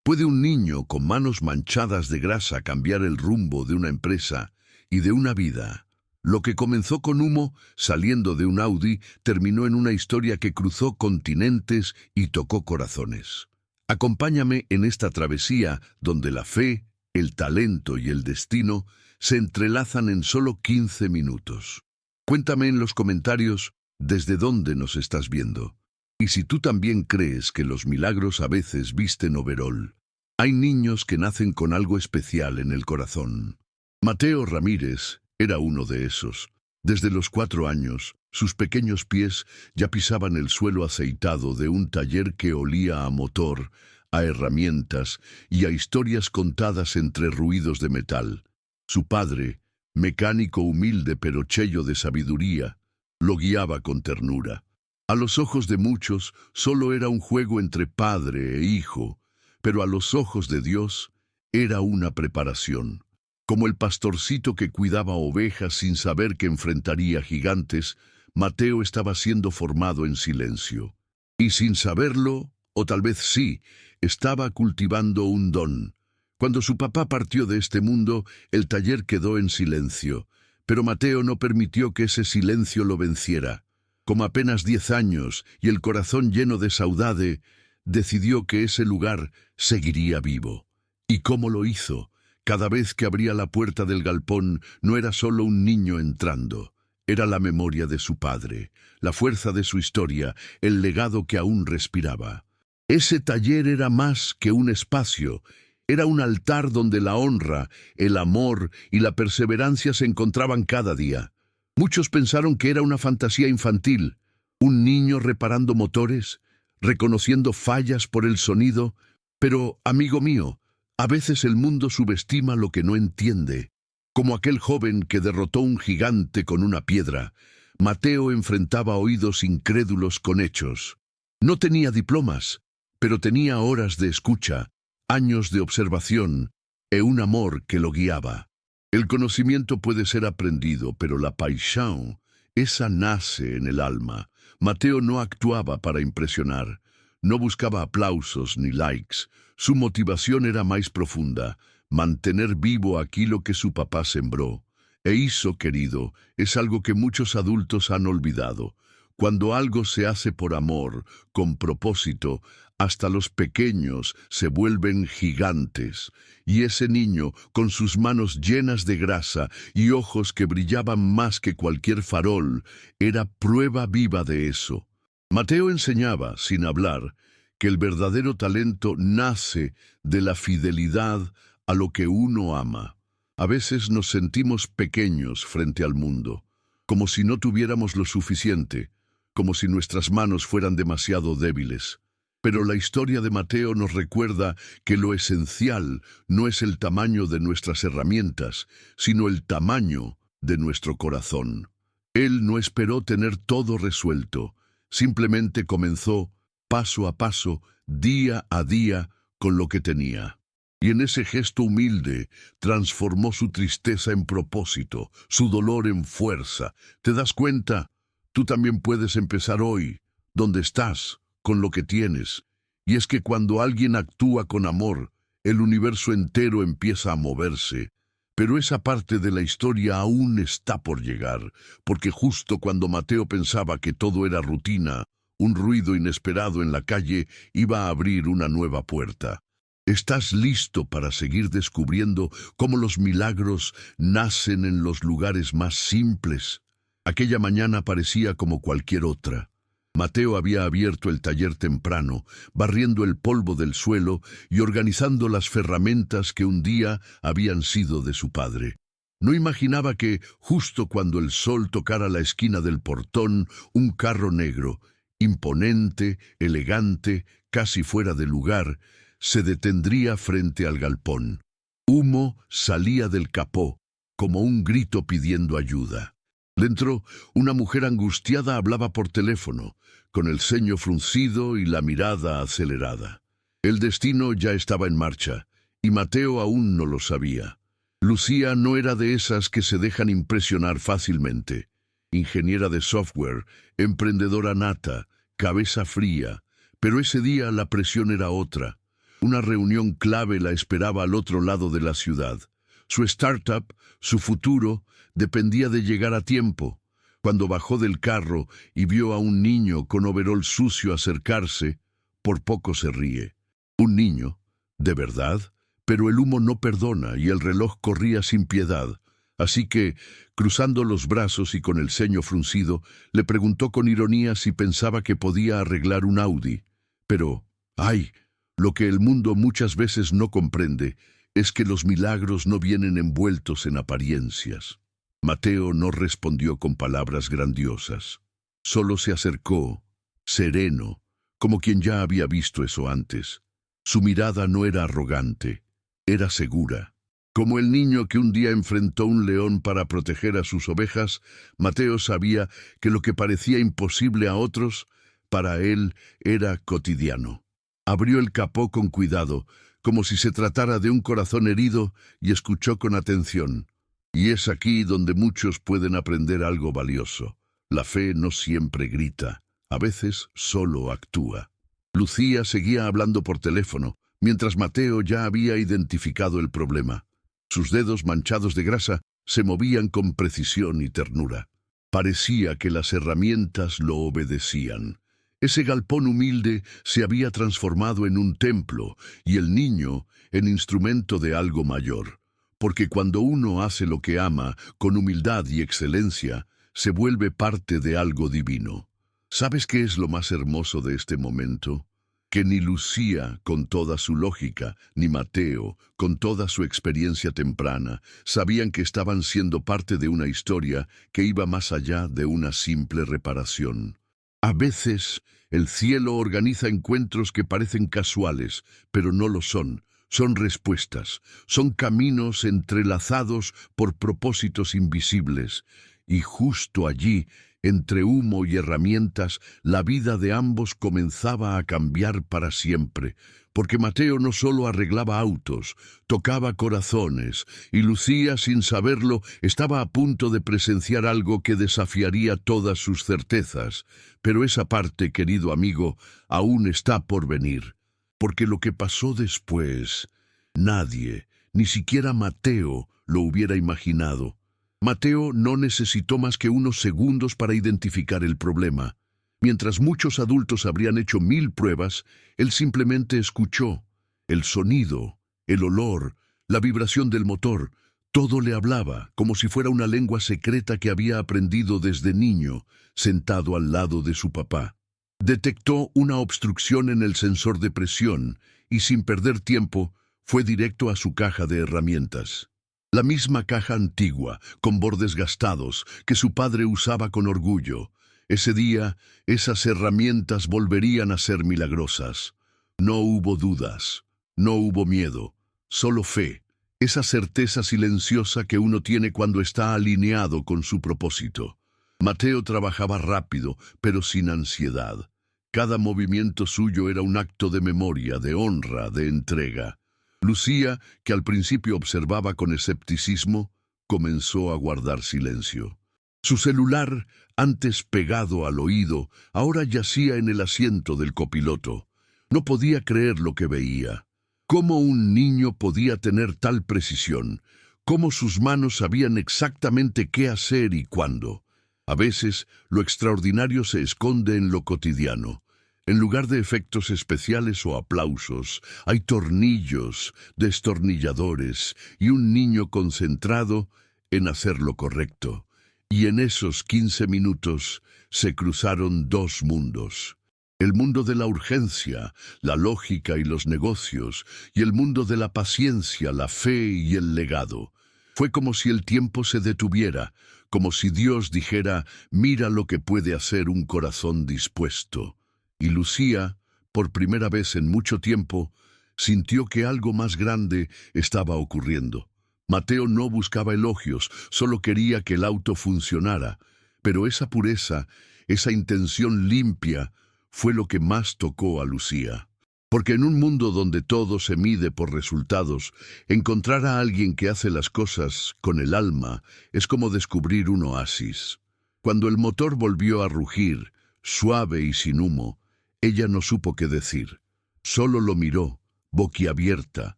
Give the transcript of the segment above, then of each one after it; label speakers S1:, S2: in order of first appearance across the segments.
S1: ¿Puede un niño con manos manchadas de grasa cambiar el rumbo de una empresa y de una vida? Lo que comenzó con humo saliendo de un Audi terminó en una historia que cruzó continentes y tocó corazones. Acompáñame en esta travesía donde la fe, el talento y el destino se entrelazan en solo 15 minutos. Cuéntame en los comentarios desde dónde nos estás viendo. Y si tú también crees que los milagros a veces visten overol, hay niños que nacen con algo especial en el corazón. Mateo Ramírez era uno de esos. Desde los 4 años, sus pequeños pies ya pisaban el suelo aceitado de un taller que olía a motor, a herramientas y a historias contadas entre ruidos de metal. Su padre, mecánico humilde pero cheyo de sabiduría, lo guiaba con ternura. A los ojos de muchos, solo era un juego entre padre e hijo, pero a los ojos de Dios, era una preparación. Como el pastorcito que cuidaba ovejas sin saber que enfrentaría gigantes, Mateo estaba siendo formado en silencio. Y sin saberlo, o tal vez sí, estaba cultivando un don. Cuando su papá partió de este mundo, el taller quedó en silencio, pero Mateo no permitió que ese silencio lo venciera. Con apenas 10 años y el corazón lleno de saudade, decidió que ese lugar seguiría vivo. ¿Y cómo lo hizo? Cada vez que abría la puerta del galpón, no era solo un niño entrando. Era la memoria de su padre, la fuerza de su historia, el legado que aún respiraba. Ese taller era más que un espacio. Era un altar donde la honra, el amor y la perseverancia se encontraban cada día. Muchos pensaron que era una fantasía infantil, un niño reparando motores, reconociendo fallas por el sonido, pero, amigo mío, a veces el mundo subestima lo que no entiende. Como aquel joven que derrotó un gigante con una piedra, Mateo enfrentaba oídos incrédulos con hechos. No tenía diplomas, pero tenía horas de escucha, años de observación e un amor que lo guiaba. El conocimiento puede ser aprendido, pero la paixão, esa nace en el alma. Mateo no actuaba para impresionar, no buscaba aplausos ni likes. Su motivación era más profunda, mantener vivo aquello que su papá sembró. E hizo, querido, es algo que muchos adultos han olvidado. Cuando algo se hace por amor, con propósito, hasta los pequeños se vuelven gigantes. Y ese niño, con sus manos llenas de grasa y ojos que brillaban más que cualquier farol, era prueba viva de eso. Mateo enseñaba, sin hablar, que el verdadero talento nace de la fidelidad a lo que uno ama. A veces nos sentimos pequeños frente al mundo, como si no tuviéramos lo suficiente, como si nuestras manos fueran demasiado débiles. Pero la historia de Mateo nos recuerda que lo esencial no es el tamaño de nuestras herramientas, sino el tamaño de nuestro corazón. Él no esperó tener todo resuelto, simplemente comenzó paso a paso, día a día, con lo que tenía. Y en ese gesto humilde transformó su tristeza en propósito, su dolor en fuerza. ¿Te das cuenta? Tú también puedes empezar hoy, donde estás, con lo que tienes. Y es que cuando alguien actúa con amor, el universo entero empieza a moverse. Pero esa parte de la historia aún está por llegar, porque justo cuando Mateo pensaba que todo era rutina, un ruido inesperado en la calle iba a abrir una nueva puerta. ¿Estás listo para seguir descubriendo cómo los milagros nacen en los lugares más simples? Aquella mañana parecía como cualquier otra. Mateo había abierto el taller temprano, barriendo el polvo del suelo y organizando las ferramentas que un día habían sido de su padre. No imaginaba que, justo cuando el sol tocara la esquina del portón, un carro negro, imponente, elegante, casi fuera de lugar, se detendría frente al galpón. Humo salía del capó, como un grito pidiendo ayuda. Dentro, una mujer angustiada hablaba por teléfono, con el ceño fruncido y la mirada acelerada. El destino ya estaba en marcha, y Mateo aún no lo sabía. Lucía no era de esas que se dejan impresionar fácilmente. Ingeniera de software, emprendedora nata, cabeza fría, pero ese día la presión era otra. Una reunión clave la esperaba al otro lado de la ciudad. Su startup, su futuro, dependía de llegar a tiempo. Cuando bajó del carro y vio a un niño con overol sucio acercarse, por poco se ríe. Un niño, de verdad, pero el humo no perdona y el reloj corría sin piedad. Así que, cruzando los brazos y con el ceño fruncido, le preguntó con ironía si pensaba que podía arreglar un Audi. Pero, ¡ay! Lo que el mundo muchas veces no comprende es que los milagros no vienen envueltos en apariencias. Mateo no respondió con palabras grandiosas. Solo se acercó, sereno, como quien ya había visto eso antes. Su mirada no era arrogante, era segura. Como el niño que un día enfrentó un león para proteger a sus ovejas, Mateo sabía que lo que parecía imposible a otros, para él era cotidiano. Abrió el capó con cuidado, como si se tratara de un corazón herido, y escuchó con atención. Y es aquí donde muchos pueden aprender algo valioso. La fe no siempre grita, a veces solo actúa. Lucía seguía hablando por teléfono, mientras Mateo ya había identificado el problema. Sus dedos manchados de grasa se movían con precisión y ternura. Parecía que las herramientas lo obedecían. Ese galpón humilde se había transformado en un templo y el niño en instrumento de algo mayor. Porque cuando uno hace lo que ama, con humildad y excelencia, se vuelve parte de algo divino. ¿Sabes qué es lo más hermoso de este momento? Que ni Lucía, con toda su lógica, ni Mateo, con toda su experiencia temprana, sabían que estaban siendo parte de una historia que iba más allá de una simple reparación. A veces, el cielo organiza encuentros que parecen casuales, pero no lo son. Son respuestas, son caminos entrelazados por propósitos invisibles. Y justo allí, entre humo y herramientas, la vida de ambos comenzaba a cambiar para siempre, porque Mateo no solo arreglaba autos, tocaba corazones, y Lucía, sin saberlo, estaba a punto de presenciar algo que desafiaría todas sus certezas. Pero esa parte, querido amigo, aún está por venir, porque lo que pasó después, nadie, ni siquiera Mateo, lo hubiera imaginado. Mateo no necesitó más que unos segundos para identificar el problema. Mientras muchos adultos habrían hecho 1000 pruebas, él simplemente escuchó. El sonido, el olor, la vibración del motor, todo le hablaba, como si fuera una lengua secreta que había aprendido desde niño, sentado al lado de su papá. Detectó una obstrucción en el sensor de presión y, sin perder tiempo, fue directo a su caja de herramientas. La misma caja antigua, con bordes gastados, que su padre usaba con orgullo. Ese día, esas herramientas volverían a ser milagrosas. No hubo dudas, no hubo miedo, solo fe. Esa certeza silenciosa que uno tiene cuando está alineado con su propósito. Mateo trabajaba rápido, pero sin ansiedad. Cada movimiento suyo era un acto de memoria, de honra, de entrega. Lucía, que al principio observaba con escepticismo, comenzó a guardar silencio. Su celular, antes pegado al oído, ahora yacía en el asiento del copiloto. No podía creer lo que veía. ¿Cómo un niño podía tener tal precisión? ¿Cómo sus manos sabían exactamente qué hacer y cuándo? A veces, lo extraordinario se esconde en lo cotidiano. En lugar de efectos especiales o aplausos, hay tornillos, destornilladores y un niño concentrado en hacer lo correcto. Y en esos 15 minutos se cruzaron dos mundos. El mundo de la urgencia, la lógica y los negocios, y el mundo de la paciencia, la fe y el legado. Fue como si el tiempo se detuviera, como si Dios dijera, mira lo que puede hacer un corazón dispuesto. Y Lucía, por primera vez en mucho tiempo, sintió que algo más grande estaba ocurriendo. Mateo no buscaba elogios, solo quería que el auto funcionara. Pero esa pureza, esa intención limpia, fue lo que más tocó a Lucía. Porque en un mundo donde todo se mide por resultados, encontrar a alguien que hace las cosas con el alma es como descubrir un oasis. Cuando el motor volvió a rugir, suave y sin humo, ella no supo qué decir. Solo lo miró, boquiabierta,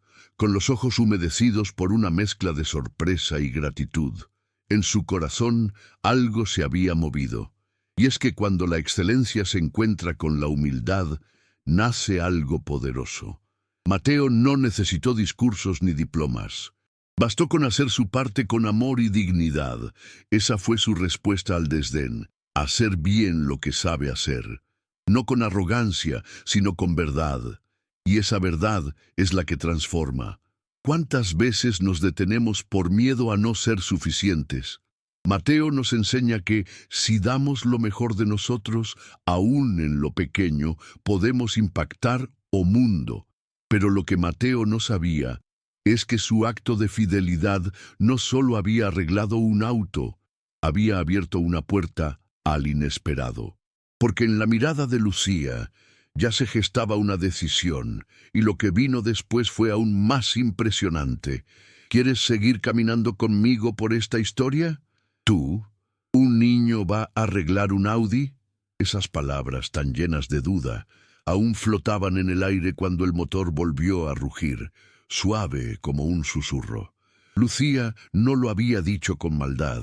S1: con los ojos humedecidos por una mezcla de sorpresa y gratitud. En su corazón algo se había movido, y es que cuando la excelencia se encuentra con la humildad, nace algo poderoso. Mateo no necesitó discursos ni diplomas. Bastó con hacer su parte con amor y dignidad. Esa fue su respuesta al desdén: hacer bien lo que sabe hacer. No con arrogancia, sino con verdad. Y esa verdad es la que transforma. ¿Cuántas veces nos detenemos por miedo a no ser suficientes? Mateo nos enseña que, si damos lo mejor de nosotros, aún en lo pequeño, podemos impactar o mundo. Pero lo que Mateo no sabía es que su acto de fidelidad no solo había arreglado un auto, había abierto una puerta al inesperado. Porque en la mirada de Lucía ya se gestaba una decisión, y lo que vino después fue aún más impresionante. ¿Quieres seguir caminando conmigo por esta historia? ¿Tú, un niño, va a arreglar un Audi? Esas palabras tan llenas de duda aún flotaban en el aire cuando el motor volvió a rugir, suave como un susurro. Lucía no lo había dicho con maldad,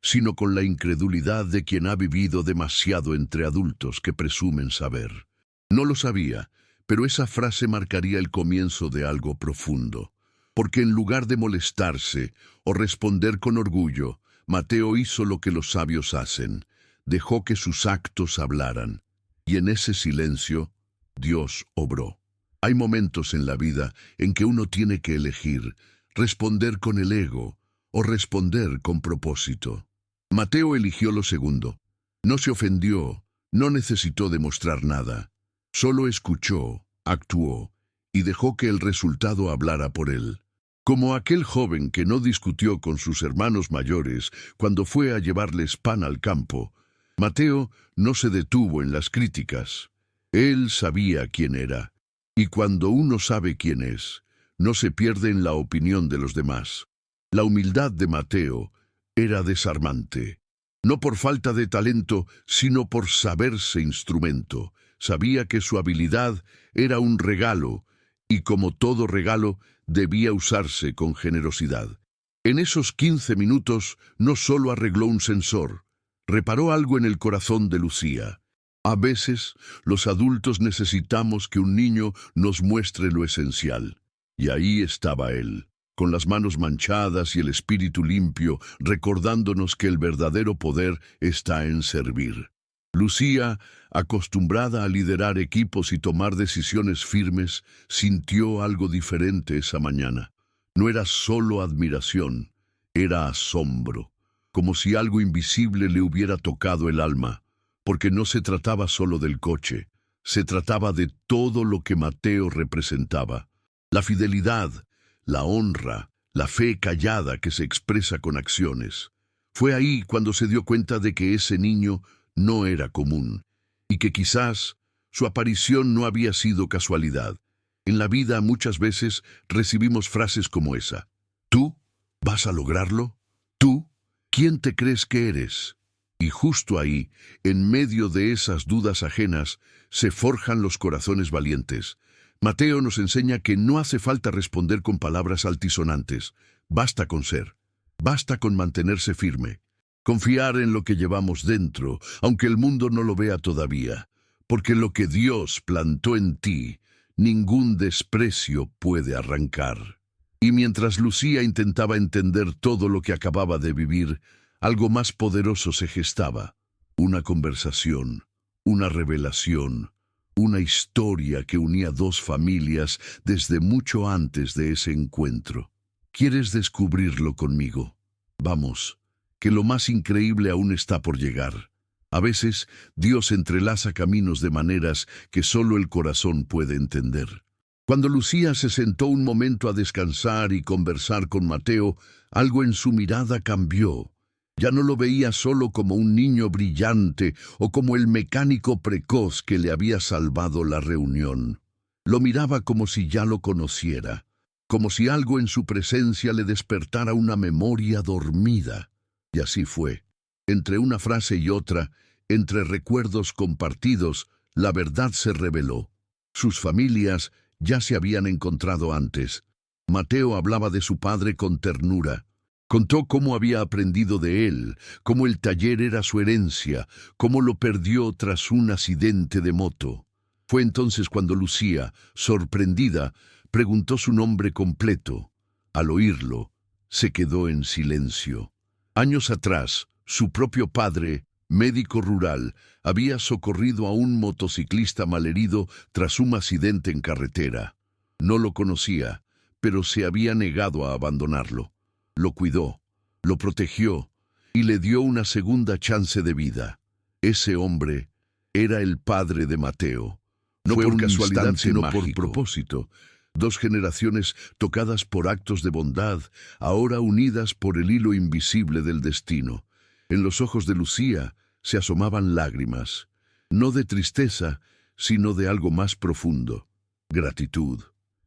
S1: sino con la incredulidad de quien ha vivido demasiado entre adultos que presumen saber. No lo sabía, pero esa frase marcaría el comienzo de algo profundo. Porque en lugar de molestarse o responder con orgullo, Mateo hizo lo que los sabios hacen: dejó que sus actos hablaran. Y en ese silencio, Dios obró. Hay momentos en la vida en que uno tiene que elegir: responder con el ego o responder con propósito. Mateo eligió lo segundo. No se ofendió, no necesitó demostrar nada. Solo escuchó, actuó y dejó que el resultado hablara por él. Como aquel joven que no discutió con sus hermanos mayores cuando fue a llevarles pan al campo, Mateo no se detuvo en las críticas. Él sabía quién era, y cuando uno sabe quién es, no se pierde en la opinión de los demás. La humildad de Mateo era desarmante. No por falta de talento, sino por saberse instrumento. Sabía que su habilidad era un regalo, y como todo regalo, debía usarse con generosidad. En esos 15 minutos no solo arregló un sensor, reparó algo en el corazón de Lucía. A veces, los adultos necesitamos que un niño nos muestre lo esencial. Y ahí estaba él, con las manos manchadas y el espíritu limpio, recordándonos que el verdadero poder está en servir. Lucía, acostumbrada a liderar equipos y tomar decisiones firmes, sintió algo diferente esa mañana. No era solo admiración, era asombro, como si algo invisible le hubiera tocado el alma, porque no se trataba solo del coche, se trataba de todo lo que Mateo representaba. La fidelidad, la honra, la fe callada que se expresa con acciones. Fue ahí cuando se dio cuenta de que ese niño no era común, y que quizás su aparición no había sido casualidad. En la vida muchas veces recibimos frases como esa: ¿tú vas a lograrlo? ¿Tú? ¿Quién te crees que eres? Y justo ahí, en medio de esas dudas ajenas, se forjan los corazones valientes. Mateo nos enseña que no hace falta responder con palabras altisonantes. Basta con ser. Basta con mantenerse firme. Confiar en lo que llevamos dentro, aunque el mundo no lo vea todavía. Porque lo que Dios plantó en ti, ningún desprecio puede arrancar. Y mientras Lucía intentaba entender todo lo que acababa de vivir, algo más poderoso se gestaba. Una conversación, una revelación, una historia que unía dos familias desde mucho antes de ese encuentro. ¿Quieres descubrirlo conmigo? Vamos, que lo más increíble aún está por llegar. A veces, Dios entrelaza caminos de maneras que solo el corazón puede entender. Cuando Lucía se sentó un momento a descansar y conversar con Mateo, algo en su mirada cambió. Ya no lo veía solo como un niño brillante o como el mecánico precoz que le había salvado la reunión. Lo miraba como si ya lo conociera, como si algo en su presencia le despertara una memoria dormida. Y así fue. Entre una frase y otra, entre recuerdos compartidos, la verdad se reveló. Sus familias ya se habían encontrado antes. Mateo hablaba de su padre con ternura. Contó cómo había aprendido de él, cómo el taller era su herencia, cómo lo perdió tras un accidente de moto. Fue entonces cuando Lucía, sorprendida, preguntó su nombre completo. Al oírlo, se quedó en silencio. Años atrás, su propio padre, médico rural, había socorrido a un motociclista malherido tras un accidente en carretera. No lo conocía, pero se había negado a abandonarlo. Lo cuidó, lo protegió y le dio una segunda chance de vida. Ese hombre era el padre de Mateo. No
S2: Fue
S1: por
S2: un
S1: casualidad,
S2: instante
S1: sino por
S2: mágico.
S1: propósito. Dos generaciones tocadas por actos de bondad, ahora unidas por el hilo invisible del destino. En los ojos de Lucía se asomaban lágrimas, no de tristeza, sino de algo más profundo: gratitud.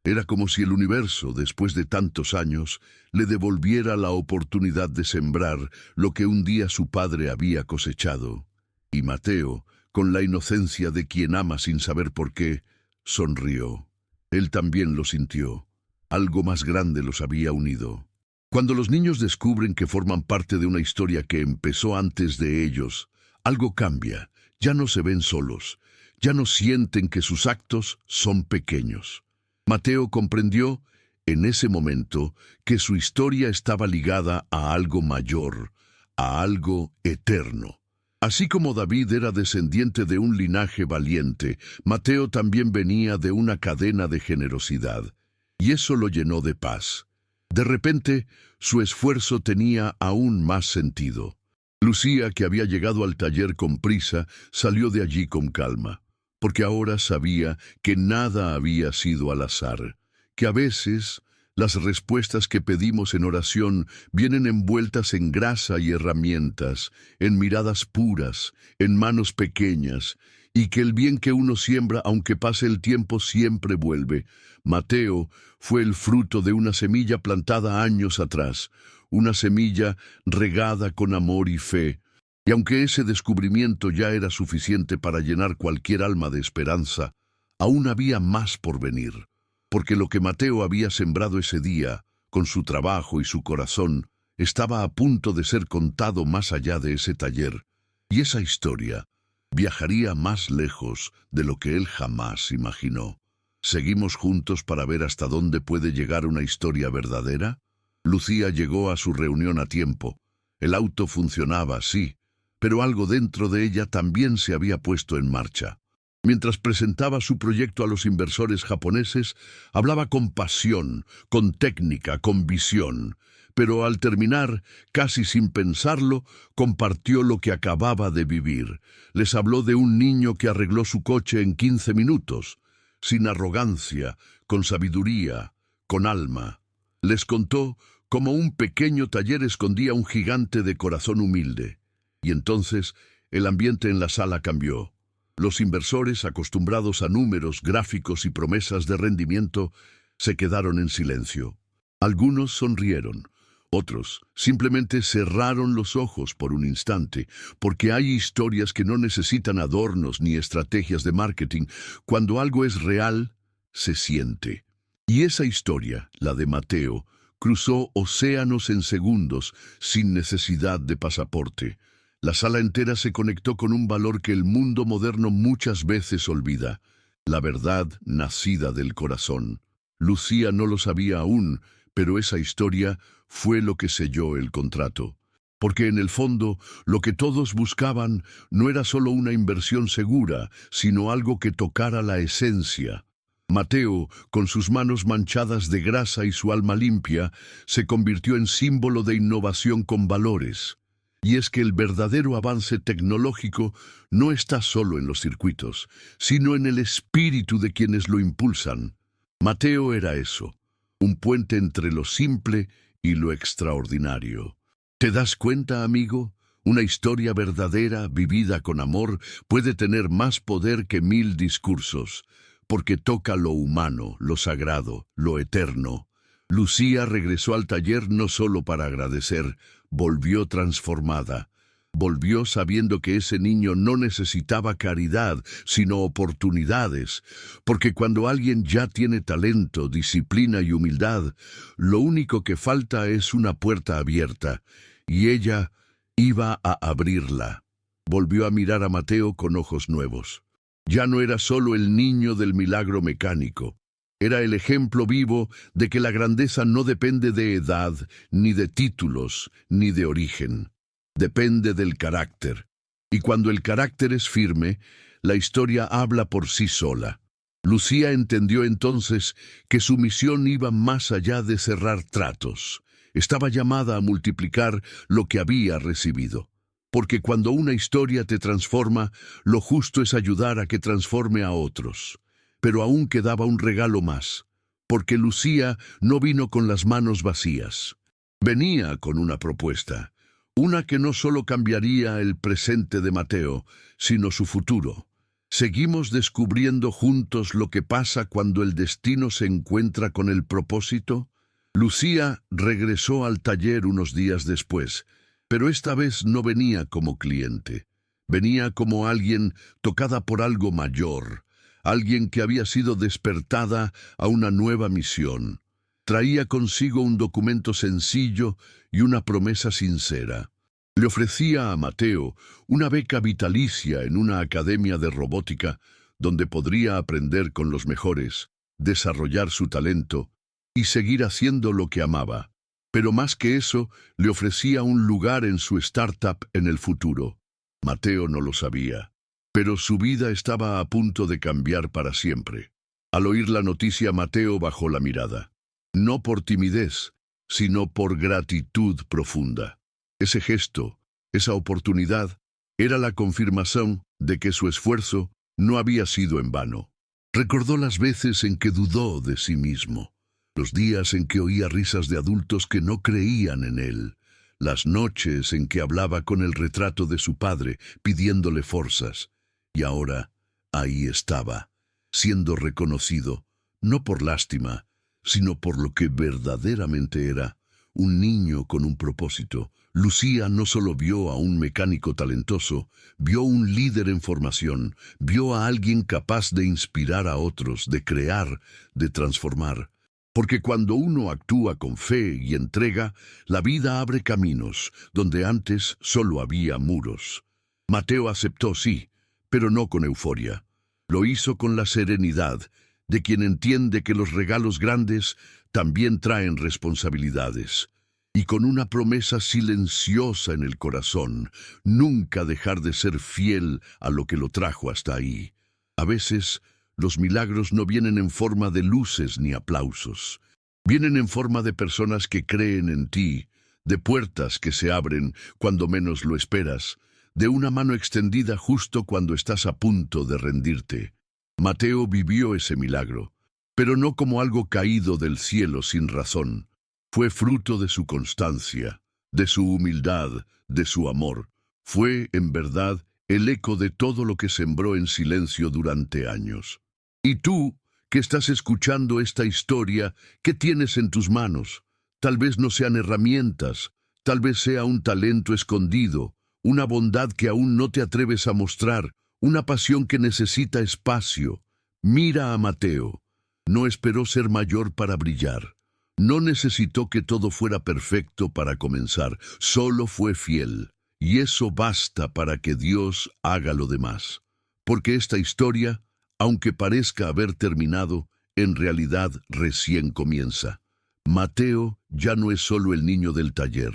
S1: Era como si el universo, después de tantos años, le devolviera la oportunidad de sembrar lo que un día su padre había cosechado. Y Mateo, con la inocencia de quien ama sin saber por qué, sonrió. Él también lo sintió. Algo más grande los había unido. Cuando los niños descubren que forman parte de una historia que empezó antes de ellos, algo cambia. Ya no se ven solos. Ya no sienten que sus actos son pequeños. Mateo comprendió, en ese momento, que su historia estaba ligada a algo mayor, a algo eterno. Así como David era descendiente de un linaje valiente, Mateo también venía de una cadena de generosidad, y eso lo llenó de paz. De repente, su esfuerzo tenía aún más sentido. Lucía, que había llegado al taller con prisa, salió de allí con calma, porque ahora sabía que nada había sido al azar, que a veces las respuestas que pedimos en oración vienen envueltas en grasa y herramientas, en miradas puras, en manos pequeñas, y que el bien que uno siembra, aunque pase el tiempo, siempre vuelve. Mateo fue el fruto de una semilla plantada años atrás, una semilla regada con amor y fe. Y aunque ese descubrimiento ya era suficiente para llenar cualquier alma de esperanza, aún había más por venir, porque lo que Mateo había sembrado ese día, con su trabajo y su corazón, estaba a punto de ser contado más allá de ese taller, y esa historia viajaría más lejos de lo que él jamás imaginó. ¿Seguimos juntos para ver hasta dónde puede llegar una historia verdadera? Lucía llegó a su reunión a tiempo. El auto funcionaba, sí, pero algo dentro de ella también se había puesto en marcha. Mientras presentaba su proyecto a los inversores japoneses, hablaba con pasión, con técnica, con visión. Pero al terminar, casi sin pensarlo, compartió lo que acababa de vivir. Les habló de un niño que arregló su coche en 15 minutos, sin arrogancia, con sabiduría, con alma. Les contó cómo un pequeño taller escondía un gigante de corazón humilde. Y entonces el ambiente en la sala cambió. Los inversores, acostumbrados a números, gráficos y promesas de rendimiento, se quedaron en silencio. Algunos sonrieron, otros simplemente cerraron los ojos por un instante, porque hay historias que no necesitan adornos ni estrategias de marketing. Cuando algo es real, se siente. Y esa historia, la de Mateo, cruzó océanos en segundos, sin necesidad de pasaporte. La sala entera se conectó con un valor que el mundo moderno muchas veces olvida: la verdad nacida del corazón. Lucía no lo sabía aún, pero esa historia fue lo que selló el contrato. Porque en el fondo, lo que todos buscaban no era solo una inversión segura, sino algo que tocara la esencia. Mateo, con sus manos manchadas de grasa y su alma limpia, se convirtió en símbolo de innovación con valores. Y es que el verdadero avance tecnológico no está solo en los circuitos, sino en el espíritu de quienes lo impulsan. Mateo era eso, un puente entre lo simple y lo extraordinario. ¿Te das cuenta, amigo? Una historia verdadera, vivida con amor, puede tener más poder que 1000 discursos, porque toca lo humano, lo sagrado, lo eterno. Lucía regresó al taller no solo para agradecer, volvió transformada. Volvió sabiendo que ese niño no necesitaba caridad, sino oportunidades, porque cuando alguien ya tiene talento, disciplina y humildad, lo único que falta es una puerta abierta, y ella iba a abrirla. Volvió a mirar a Mateo con ojos nuevos. Ya no era solo el niño del milagro mecánico. Era el ejemplo vivo de que la grandeza no depende de edad, ni de títulos, ni de origen. Depende del carácter. Y cuando el carácter es firme, la historia habla por sí sola. Lucía entendió entonces que su misión iba más allá de cerrar tratos. Estaba llamada a multiplicar lo que había recibido. Porque cuando una historia te transforma, lo justo es ayudar a que transforme a otros. Pero aún quedaba un regalo más, porque Lucía no vino con las manos vacías. Venía con una propuesta, una que no solo cambiaría el presente de Mateo, sino su futuro. Seguimos descubriendo juntos lo que pasa cuando el destino se encuentra con el propósito. Lucía regresó al taller unos días después, pero esta vez no venía como cliente. Venía como alguien tocada por algo mayor, alguien que había sido despertada a una nueva misión. Traía consigo un documento sencillo y una promesa sincera. Le ofrecía a Mateo una beca vitalicia en una academia de robótica donde podría aprender con los mejores, desarrollar su talento y seguir haciendo lo que amaba. Pero más que eso, le ofrecía un lugar en su startup en el futuro. Mateo no lo sabía, pero su vida estaba a punto de cambiar para siempre. Al oír la noticia, Mateo bajó la mirada. No por timidez, sino por gratitud profunda. Ese gesto, esa oportunidad, era la confirmación de que su esfuerzo no había sido en vano. Recordó las veces en que dudó de sí mismo, los días en que oía risas de adultos que no creían en él, las noches en que hablaba con el retrato de su padre pidiéndole fuerzas, y ahora ahí estaba, siendo reconocido, no por lástima, sino por lo que verdaderamente era, un niño con un propósito. Lucía no solo vio a un mecánico talentoso, vio un líder en formación, vio a alguien capaz de inspirar a otros, de crear, de transformar. Porque cuando uno actúa con fe y entrega, la vida abre caminos donde antes solo había muros. Mateo aceptó, sí, pero no con euforia. Lo hizo con la serenidad de quien entiende que los regalos grandes también traen responsabilidades. Y con una promesa silenciosa en el corazón, nunca dejar de ser fiel a lo que lo trajo hasta ahí. A veces, los milagros no vienen en forma de luces ni aplausos. Vienen en forma de personas que creen en ti, de puertas que se abren cuando menos lo esperas, de una mano extendida justo cuando estás a punto de rendirte. Mateo vivió ese milagro, pero no como algo caído del cielo sin razón. Fue fruto de su constancia, de su humildad, de su amor. Fue, en verdad, el eco de todo lo que sembró en silencio durante años. Y tú, que estás escuchando esta historia, ¿qué tienes en tus manos? Tal vez no sean herramientas, tal vez sea un talento escondido, una bondad que aún no te atreves a mostrar, una pasión que necesita espacio. Mira a Mateo. No esperó ser mayor para brillar. No necesitó que todo fuera perfecto para comenzar, solo fue fiel. Y eso basta para que Dios haga lo demás. Porque esta historia, aunque parezca haber terminado, en realidad recién comienza. Mateo ya no es solo el niño del taller.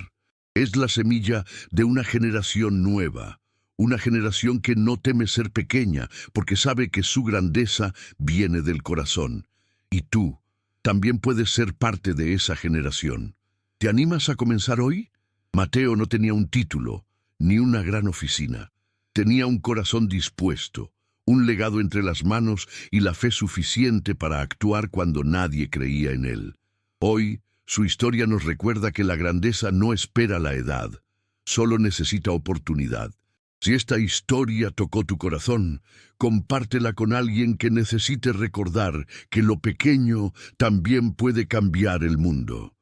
S1: Es la semilla de una generación nueva, una generación que no teme ser pequeña, porque sabe que su grandeza viene del corazón. Y tú también puedes ser parte de esa generación. ¿Te animas a comenzar hoy? Mateo no tenía un título, ni una gran oficina. Tenía un corazón dispuesto, un legado entre las manos y la fe suficiente para actuar cuando nadie creía en él. Hoy, su historia nos recuerda que la grandeza no espera la edad, solo necesita oportunidad. Si esta historia tocó tu corazón, compártela con alguien que necesite recordar que lo pequeño también puede cambiar el mundo.